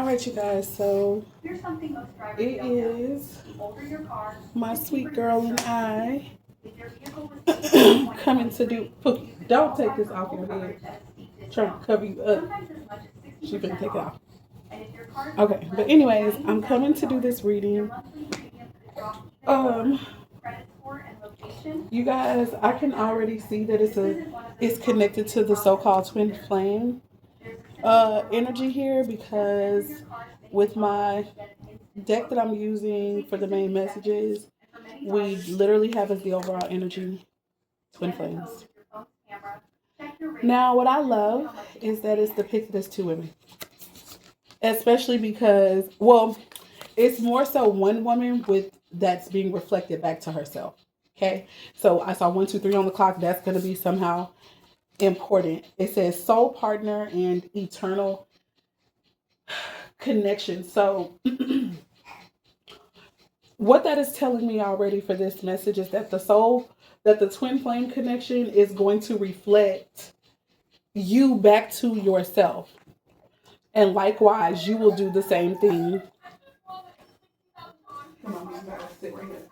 All right, you guys. So it is my sweet girl and I coming to do. Pookie, don't take this off your head. Trying to cover you up. She finna take it off. Okay, but anyways, I'm coming to do this reading. Um, you guys, I can already see that it's connected to the so-called twin flame energy here because with my deck that I'm using for the main messages, we literally have as the overall energy twin flames. Now, what I love is that it's depicted as two women, especially because, well, it's more so one woman with that's being reflected back to herself. Okay, so I saw 1, 2, 3 on the clock. That's going to be somehow important. It says soul partner and eternal connection. So what that is telling me already for this message is that the twin flame connection is going to reflect you back to yourself. And likewise, you will do the same thing. Come on, man, gotta sit right here.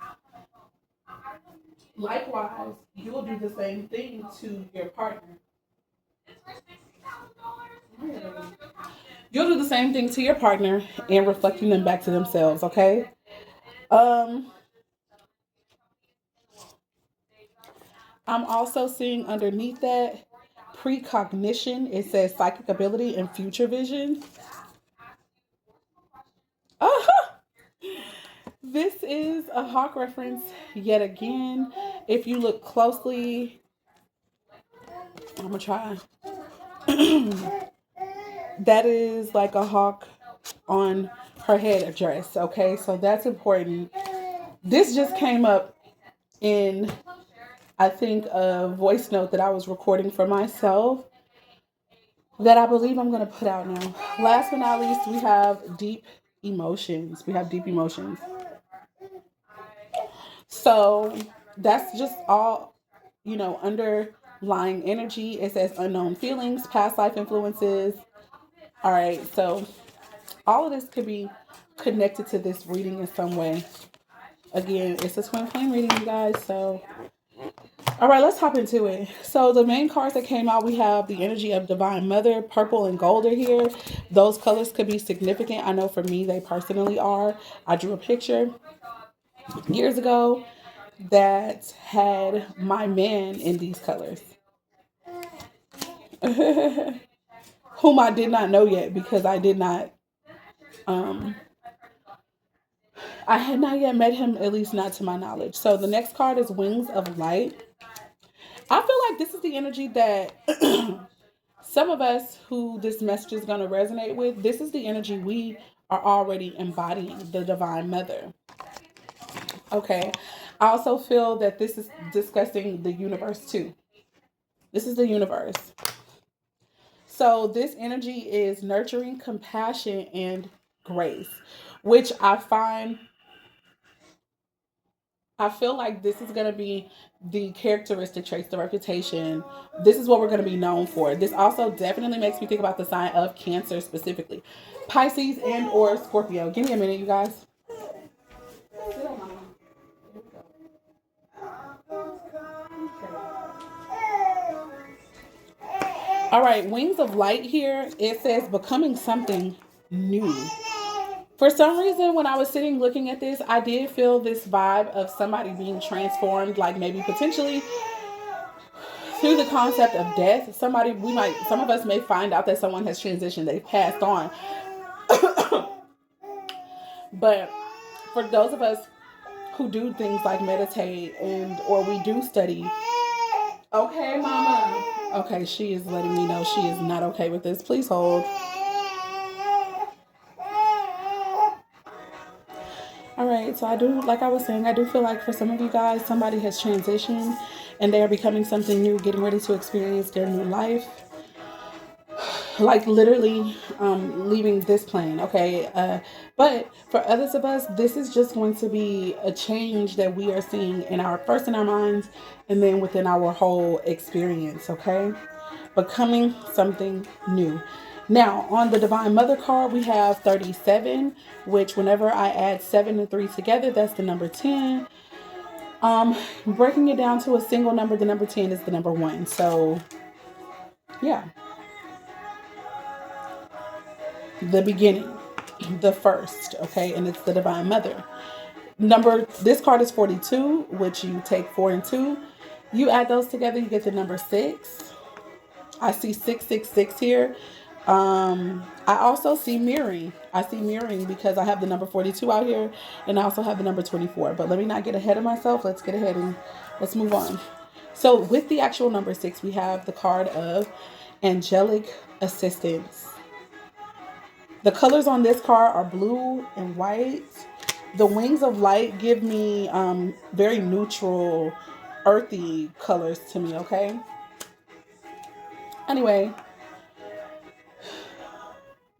Likewise, you will do the same thing to your partner. You'll do the same thing to your partner and reflecting them back to themselves, okay? Um, I'm also seeing underneath that precognition. It says psychic ability and future vision. Uh-huh. This is a hawk reference yet again. If you look closely, I'm gonna try. That is like a hawk on her head dress. Okay, so that's important. This just came up in, I think, a voice note that I was recording for myself that I believe I'm going to put out now. Last but not least, we have deep emotions. We have deep emotions. So that's just all, underlying energy. It says unknown feelings, past life influences. All right, so all of this could be connected to this reading in some way. Again, it's a twin flame reading, you guys. So, all right, let's hop into it. So, the main cards that came out, we have the energy of Divine Mother, purple and gold are here. Those colors could be significant. I know for me, they personally are. I drew a picture years ago that had my man in these colors, whom I did not know yet because um, I had not yet met him, at least not to my knowledge. So the next card is Wings of Light. I feel like this is the energy that some of us who this message is going to resonate with, this is the energy we are already embodying, the Divine Mother. Okay. I also feel that this is discussing the universe too. This is the universe. So this energy is nurturing, compassion, and grace, which I feel like this is going to be the characteristic traits, the reputation. This is what we're going to be known for. This also definitely makes me think about the sign of Cancer specifically. Pisces and or Scorpio. Give me a minute, you guys. All right, Wings of Light here. It says becoming something new. For some reason, when I was sitting looking at this, I did feel this vibe of somebody being transformed, like maybe potentially through the concept of death. Some of us may find out that someone has transitioned, they've passed on. But for those of us who do things like meditate and or we do study, okay, mama. Okay, she is letting me know she is not okay with this. Please hold. All right, so I do, like I was saying, I do feel like for some of you guys, somebody has transitioned and they are becoming something new, getting ready to experience their new life. Like literally leaving this plane, okay? But for others of us, this is just going to be a change that we are seeing in in our minds and then within our whole experience, okay? Becoming something new. Now, on the Divine Mother card, we have 37, which whenever I add 7 and 3 together, that's the number 10. Breaking it down to a single number, the number 10 is the number 1. So, yeah, the beginning, the first, okay, and it's the Divine Mother. This card is 42, which you take 4 and 2. You add those together, you get the number 6. I see 666 here. I also see mirroring. I see mirroring because I have the number 42 out here, and I also have the number 24. But let me not get ahead of myself. Let's get ahead and let's move on. So with the actual number 6, we have the card of angelic assistance. The colors on this card are blue and white. The wings of light give me very neutral, earthy colors to me, okay? Anyway,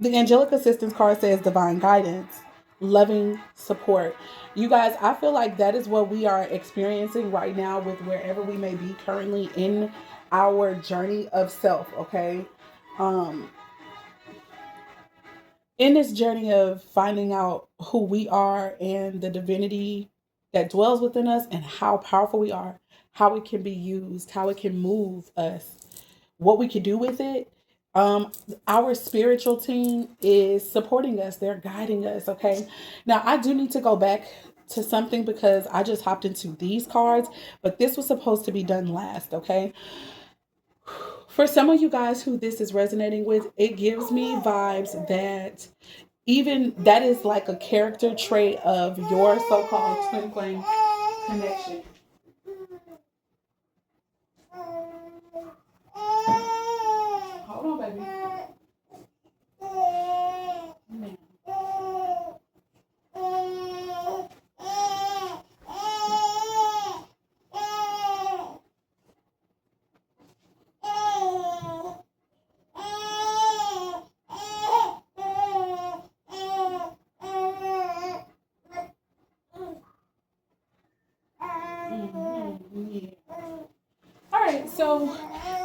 the angelic assistance card says divine guidance, loving support. You guys, I feel like that is what we are experiencing right now with wherever we may be currently in our journey of self, okay? Um, in this journey of finding out who we are and the divinity that dwells within us and how powerful we are, how it can be used, how it can move us, what we can do with it. Um, our spiritual team is supporting us. They're guiding us. Okay. Now I do need to go back to something because I just hopped into these cards, but this was supposed to be done last. Okay. For some of you guys who this is resonating with, it gives me vibes that even that is like a character trait of your so-called twin flame connection. Hold on, baby. All right, so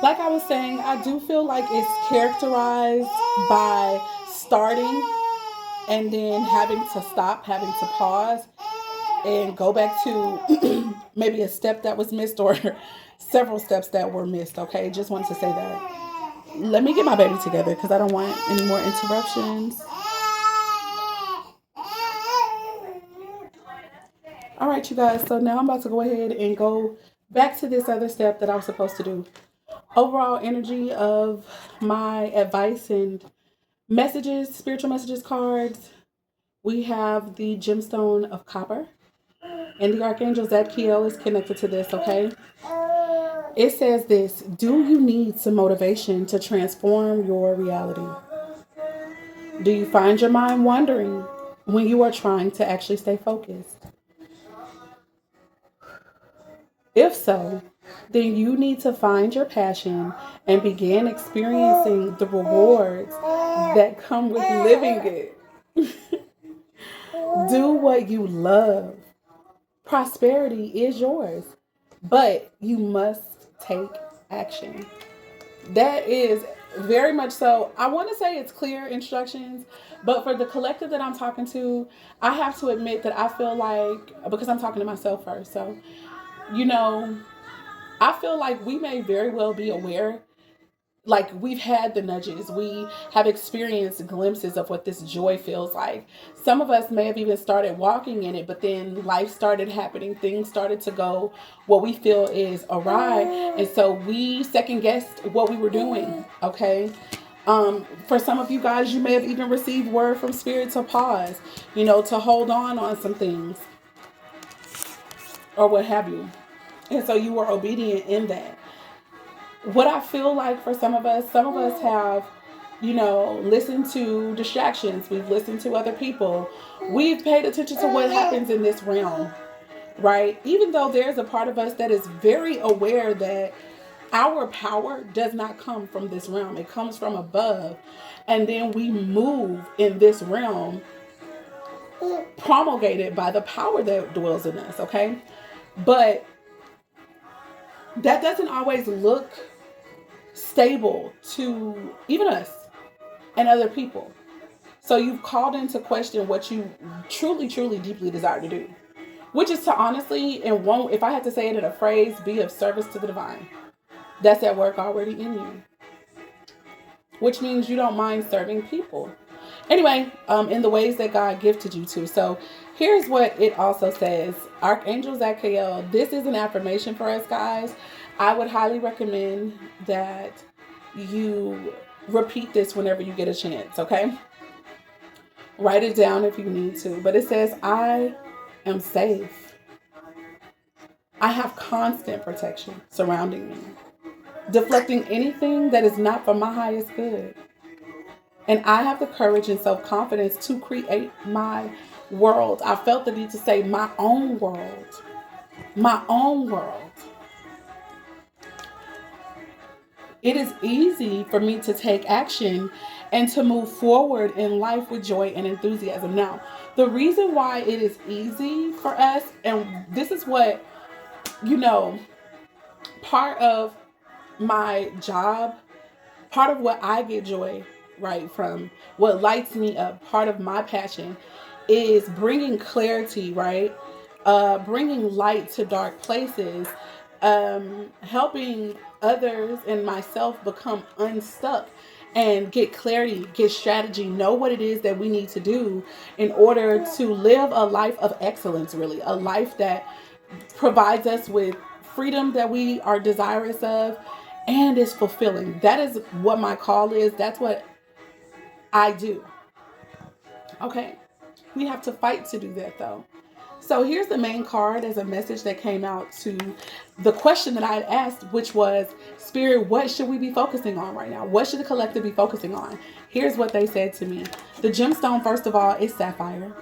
like I was saying, I do feel like it's characterized by starting and then having to stop, having to pause, and go back to maybe a step that was missed or several steps that were missed. Okay, just wanted to say that. Let me get my baby together because I don't want any more interruptions. All right, you guys. So now I'm about to go ahead and go back to this other step that I was supposed to do. Overall energy of my advice and messages, spiritual messages cards. We have the gemstone of copper, and the archangel Zadkiel is connected to this. Okay, it says this: do you need some motivation to transform your reality? Do you find your mind wandering when you are trying to actually stay focused? If so, then you need to find your passion and begin experiencing the rewards that come with living it. Do what you love. Prosperity is yours, but you must take action. That is very much so. I want to say it's clear instructions, but for the collective that I'm talking to, I have to admit that I feel like, because I'm talking to myself first, so, you know, I feel like we may very well be aware, like we've had the nudges, we have experienced glimpses of what this joy feels like. Some of us may have even started walking in it, but then life started happening, things started to go what we feel is awry, and so we second guessed what we were doing. Okay. For some of you guys, you may have even received word from spirit to pause, to hold on some things or what have you, and so you were obedient in that. What I feel like for some of us have, listened to distractions. We've listened to other people. We've paid attention to what happens in this realm, right? Even though there's a part of us that is very aware that our power does not come from this realm, it comes from above. And then we move in this realm promulgated by the power that dwells in us, okay? But that doesn't always look stable to even us. and other people. So you've called into question what you truly, truly, deeply desire to do, which is to honestly, and one, if I had to say it in a phrase, be of service to the divine. That's at work already in you, which means you don't mind serving people. Anyway, in the ways that God gifted you to. So here's what it also says. Archangel Zachiel, this is an affirmation for us, guys. I would highly recommend that you repeat this whenever you get a chance, okay? Write it down if you need to. But it says, I am safe. I have constant protection surrounding me, deflecting anything that is not for my highest good. And I have the courage and self confidence to create my world. I felt the need to say my own world. My own world. It is easy for me to take action and to move forward in life with joy and enthusiasm. Now, the reason why it is easy for us, and this is what, you know, part of my job, part of what I get joy, right, from what lights me up, part of my passion is bringing clarity, right? Bringing light to dark places, helping others and myself become unstuck and get clarity, get strategy, know what it is that we need to do in order to live a life of excellence, really, a life that provides us with freedom that we are desirous of and is fulfilling. That is what my call is. That's what I do. Okay. We have to fight to do that though. So here's the main card as a message that came out to the question that I had asked, which was, Spirit, what should we be focusing on right now? What should the collective be focusing on? Here's what they said to me. The gemstone, first of all, is sapphire.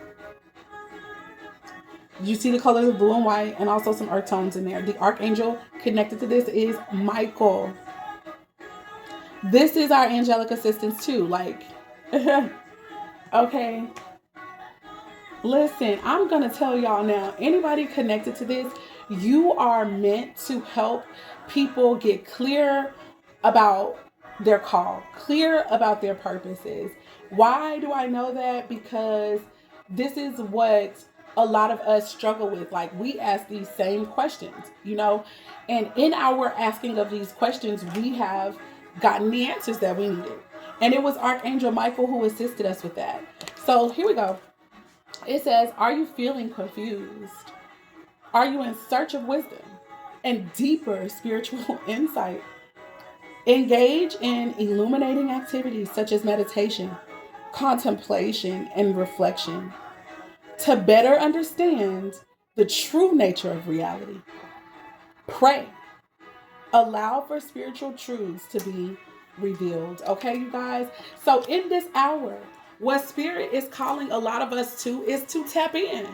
You see the colors of blue and white and also some earth tones in there. The archangel connected to this is Michael. This is our angelic assistance too. Like, okay. Listen, I'm going to tell y'all now, anybody connected to this, you are meant to help people get clear about their call, clear about their purposes. Why do I know that? Because this is what a lot of us struggle with. Like, we ask these same questions, you know, and in our asking of these questions, we have gotten the answers that we needed. And it was Archangel Michael who assisted us with that. So here we go. It says, are you feeling confused? Are you in search of wisdom and deeper spiritual insight? Engage in illuminating activities such as meditation, contemplation, and reflection to better understand the true nature of reality. Pray. Allow for spiritual truths to be revealed. Okay, you guys? So in this hour, what Spirit is calling a lot of us to is to tap in.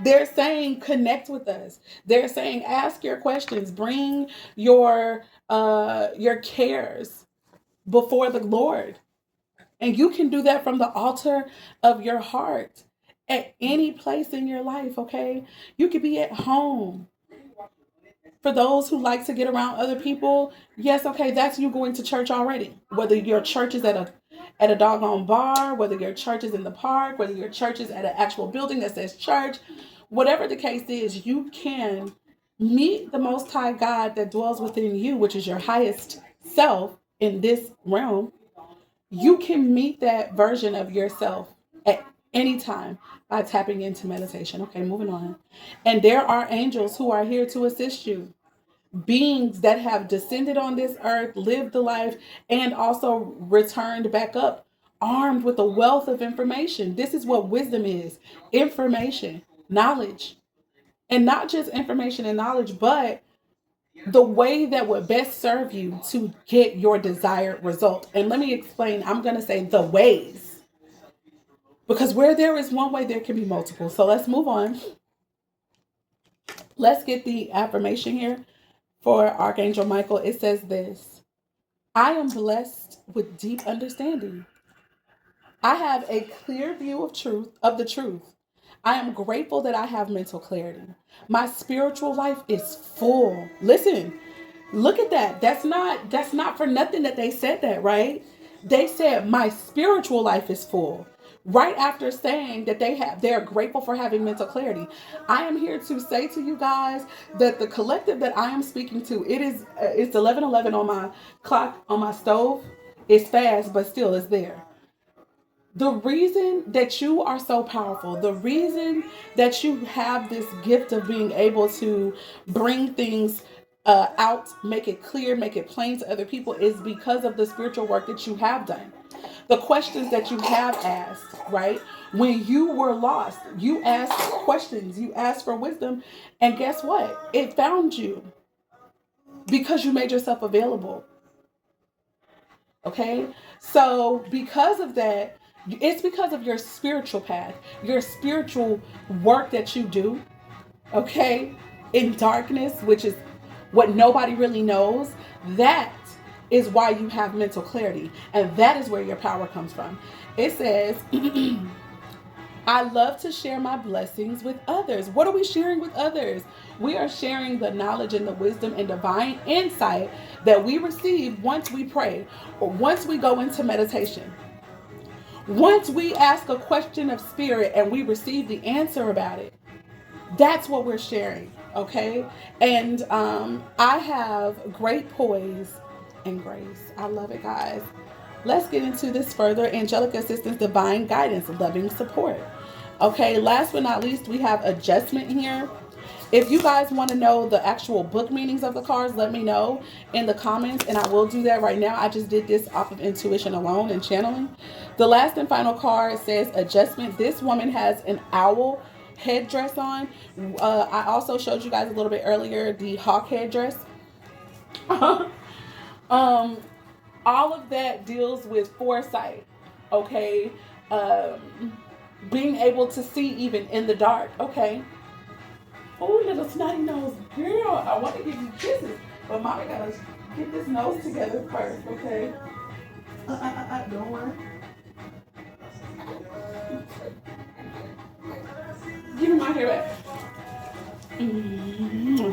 They're saying connect with us. They're saying ask your questions, bring your cares before the Lord. And you can do that from the altar of your heart at any place in your life, okay? You could be at home. For those who like to get around other people, yes, okay, that's you going to church already. Whether your church is at a doggone bar, whether your church is in the park, whether your church is at an actual building that says church, whatever the case is, you can meet the Most High God that dwells within you, which is your highest self in this realm. You can meet that version of yourself at any time by tapping into meditation. Okay, moving on. And there are angels who are here to assist you. Beings that have descended on this earth, lived the life, and also returned back up armed with a wealth of information. This is what wisdom is: information, knowledge. And not just information and knowledge, but the way that would best serve you to get your desired result. And let me explain. I'm going to say the ways. Because where there is one way, there can be multiple. So let's move on. Let's get the affirmation here for Archangel Michael. It says this: I am blessed with deep understanding. I have a clear view of the truth. I am grateful that I have mental clarity. My spiritual life is full. Listen, look at that. That's not for nothing that they said that, right? They said my spiritual life is full. Right after saying that they're grateful for having mental clarity. I am here to say to you guys that the collective that I am speaking to, it's 11:11 on my clock on my stove. It's fast, but still it's there. The reason that you are so powerful, the reason that you have this gift of being able to bring things out, make it clear, make it plain to other people, is because of the spiritual work that you have done. The questions that you have asked, right? When you were lost, you asked questions, you asked for wisdom, and guess what? It found you because you made yourself available. Okay? So, because of that, it's because of your spiritual path, your spiritual work that you do, okay, in darkness, which is what nobody really knows. That is why you have mental clarity, and that is where your power comes from. It says, I love to share my blessings with others. What are we sharing with others? We are sharing the knowledge and the wisdom and divine insight that we receive once we pray or once we go into meditation. Once we ask a question of spirit and we receive the answer about it, that's what we're sharing, okay? And I have great poise and grace. I love it, guys. Let's get into this further. Angelic assistance, divine guidance, loving support. Okay, last but not least, we have adjustment here. If you guys want to know the actual book meanings of the cards, let me know in the comments, and I will do that right now. I just did this off of intuition alone and channeling. The last and final card says adjustment. This woman has an owl headdress on. I also showed you guys a little bit earlier the hawk headdress. um, all of that deals with foresight, okay? Being able to see even in the dark, okay? Oh, little snotty nose girl, I want to give you kisses, but mommy gotta get this nose together first, okay? Don't worry. Give me my hair back. Mm-hmm.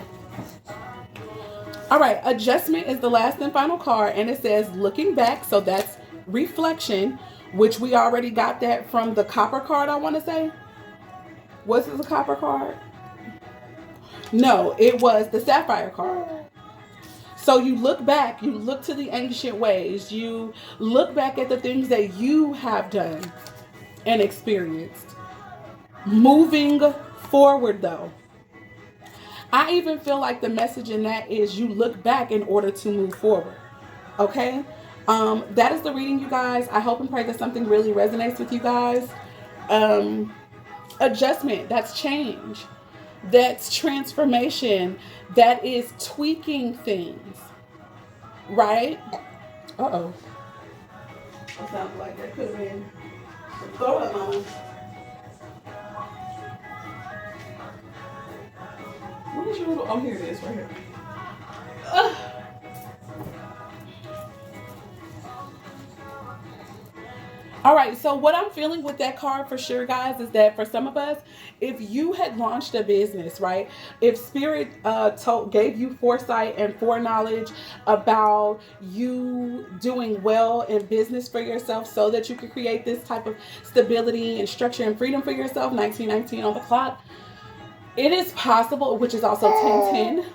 All right, adjustment is the last and final card, and it says looking back, so that's reflection, which we already got that from the copper card, I want to say. Was it the copper card? No, it was the sapphire card. So you look back, you look to the ancient ways, you look back at the things that you have done and experienced. Moving forward, though, I even feel like the message in that is you look back in order to move forward. Okay? That is the reading, you guys. I hope and pray that something really resonates with you guys. Um, Adjustment, that's change. That's transformation. That is tweaking things. Right? Uh-oh. That sounds like that could have been some throw up mama. What is your little... Oh, here it is, right here. Ugh. All right, so what I'm feeling with that card for sure, guys, is that for some of us, if you had launched a business, right? If Spirit gave you foresight and foreknowledge about you doing well in business for yourself so that you could create this type of stability and structure and freedom for yourself, 1919 on the clock, it is possible, which is also 1010,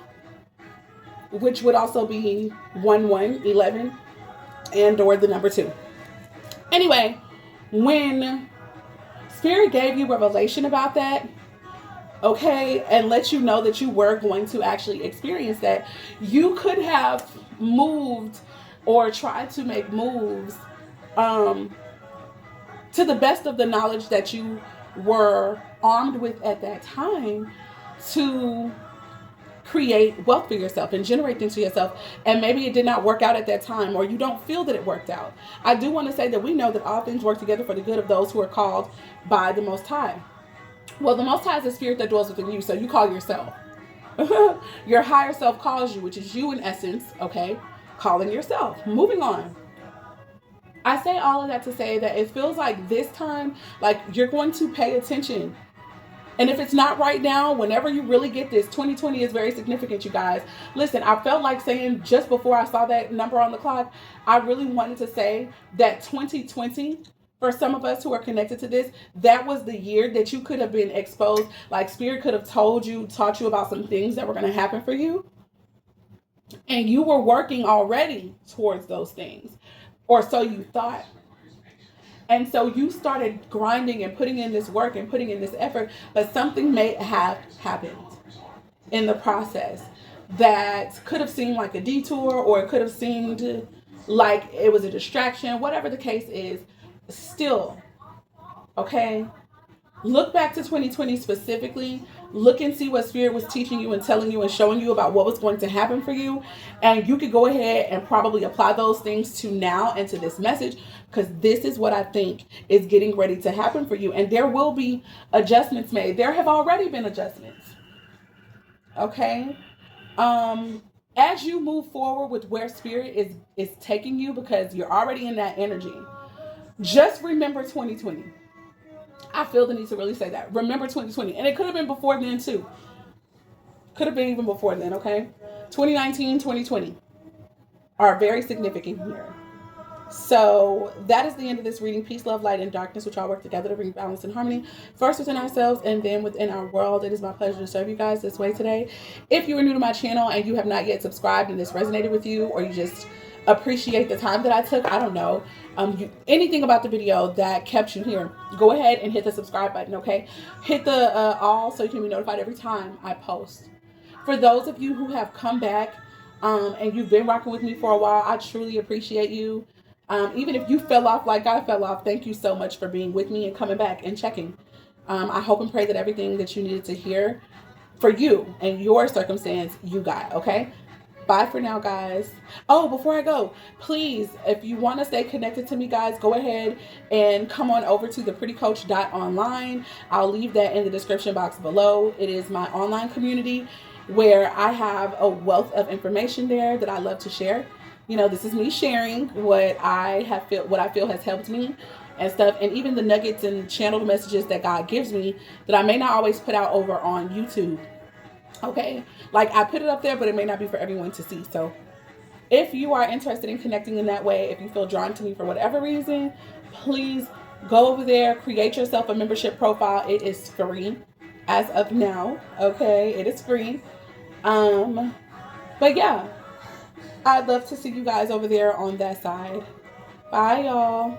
which would also be 1111, and or the number 2. Anyway, when Spirit gave you revelation about that, okay, and let you know that you were going to actually experience that, you could have moved or tried to make moves to the best of the knowledge that you were armed with at that time to create wealth for yourself and generate things for yourself, and maybe it did not work out at that time, or you don't feel that it worked out. I do want to say that we know that all things work together for the good of those who are called by the Most High. Well, the Most High is the spirit that dwells within you, so you call yourself. Your higher self calls you, which is you in essence, okay? Calling yourself. Moving on. I say all of that to say that it feels like this time, like you're going to pay attention And if it's not right now, whenever you really get this, 2020 is very significant, you guys. Listen, I felt like saying just before I saw that number on the clock, I really wanted to say that 2020, for some of us who are connected to this, that was the year that you could have been exposed. Like Spirit could have told you, taught you about some things that were going to happen for you. And you were working already towards those things. Or so you thought. And so you started grinding and putting in this work and putting in this effort, but something may have happened in the process that could have seemed like a detour, or it could have seemed like it was a distraction, whatever the case is. Still, okay, look back to 2020 specifically. Look and see what Spirit was teaching you and telling you and showing you about what was going to happen for you. And you could go ahead and probably apply those things to now and to this message, because this is what I think is getting ready to happen for you. And there will be adjustments made. There have already been adjustments. Okay? As you move forward with where Spirit is taking you, because you're already in that energy, just remember 2020. I feel the need to really say that. Remember 2020. And it could have been before then too. Could have been even before then, okay? 2019, 2020 are very significant here. So that is the end of this reading. Peace, love, light, and darkness, which all work together to bring balance and harmony, first within ourselves and then within our world. It is my pleasure to serve you guys this way today. If you are new to my channel and you have not yet subscribed and this resonated with you, or you just appreciate the time that I took, I don't know, anything about the video that kept you here, go ahead and hit the subscribe button, okay? Hit the all so you can be notified every time I post. For those of you who have come back and you've been rocking with me for a while, I truly appreciate you. Even if you fell off like I fell off, thank you so much for being with me and coming back and checking. I hope and pray that everything that you needed to hear for you and your circumstance, you got, okay? Bye for now, guys. Oh, before I go, please, if you want to stay connected to me, guys, go ahead and come on over to theprettycoach.online. I'll leave that in the description box below. It is my online community where I have a wealth of information there that I love to share. You know, this is me sharing what what I feel has helped me and stuff, and even the nuggets and channeled messages that God gives me that I may not always put out over on YouTube. Okay, like I put it up there, but it may not be for everyone to see. So if you are interested in connecting in that way, if you feel drawn to me for whatever reason, please go over there, create yourself a membership profile. It is free as of now. Okay, it is free. But yeah, I'd love to see you guys over there on that side. Bye, y'all.